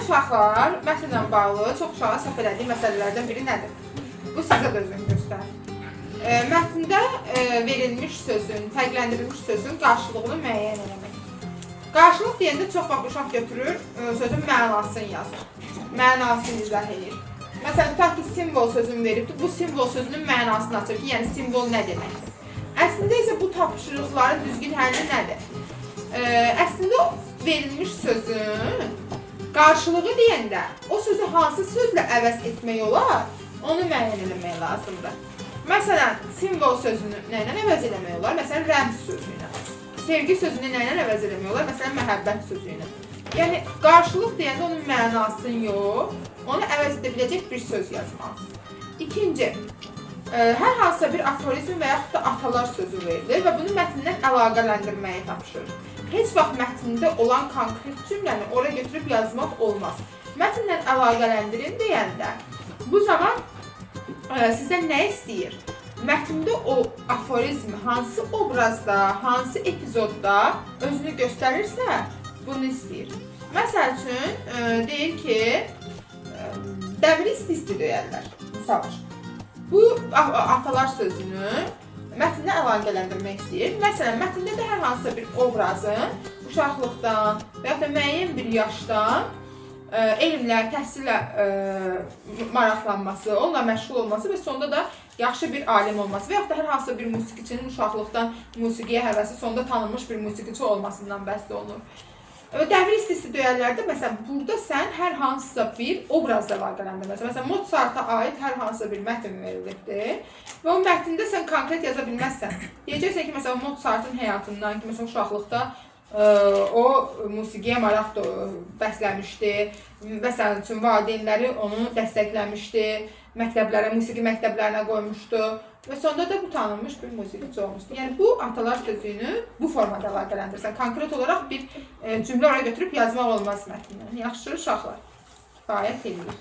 uşaqlar, mətnlə bağlı çox uşağın səhv elədiyi məsələlərdən biri nədir? Bu sizə də özünü göstərir. Mətndə verilmiş sözün, fərqləndirilmiş sözün qarşılığını müəyyən eləmək. Qarşılıq deyəndə çox vaxt uşaq götürür, sözün mənasını yazır. Mənasını izah edir. Məsələn, tutaq ki, simvol sözünü veribdir, bu simvol sözünün mənasını açır ki, yəni simvol nə deməkdir? Əslində isə bu tapşırıqların düzgün həlli nədir? Əslində verilmiş sözün qarşılığı deyəndə o sözü hansı sözlə əvəz etmək olar, onu müəyyən eləmək lazımdır. Məsələn, simvol sözünü nə ilə əvəz eləmək olar? Məsələn, rəmz sözü ilə. Sevgi sözünü nə ilə əvəz eləmək olar? Məsələn, məhəbbət sözü ilə. Yəni, qarşılıq deyəndə onun mənasını yox, onu əvəz edə biləcək bir söz yazmalısınız. İkinci, hər hansısa bir aforizm və yaxud da atalar sözü verilir və bunu mətndən əlaqələndirməyi tapşırır. Heç vaxt mətndə olan konkret cümləni oraya götürüb yazmaq olmaz. Mətnlə əlaqələndirin deyəndə, bu zaman sizə nə istəyir? Mətndə o aforizm hansı obrazda, hansı epizodda özünü göstərirsə, bunu istəyir. Məsəl üçün, deyir ki, dəmiri isti-isti döyərlər. Misal üçün. Bu atalar sözünü mətndə əlaqələndirmək istəyir. Məsələn, mətndə də hər hansısa bir obrazın uşaqlıqdan və yaxud da müəyyən bir yaşdan elmlə, təhsillə maraqlanması, onunla məşğul olması və sonda da yaxşı bir alim olması və yaxud da hər hansısa bir musiqiçinin uşaqlıqdan musiqiyə həvəsi, sonda tanınmış bir musiqiçi olmasından bəhs olunur. Dəmir isti-isti döyərlərdə, məsələn, burada sən hər hansısa bir obrazla əlaqələndirməlisən. Məsələn, Mozarta aid hər hansısa bir mətn verilibdir və o mətndə sən konkret yaza bilməzsən. Deyəcəksən ki, məsələn, Mozartın həyatından ki, məsələn, uşaqlıqda o musiqiyə maraq bəsləmişdi, məsələn üçün valideynləri onu dəstəkləmişdi, musiqi məktəblərinə qoymuşdu və sonda da bu tanınmış bir musiqiçi olmuşdu. Yəni bu atalar sözünü bu formada əlaqələndirsən. Konkret olaraq bir cümlə oraya götürüb yazmaq olmaz mətndən. Yaxşı uşaqlar, kifayət edir.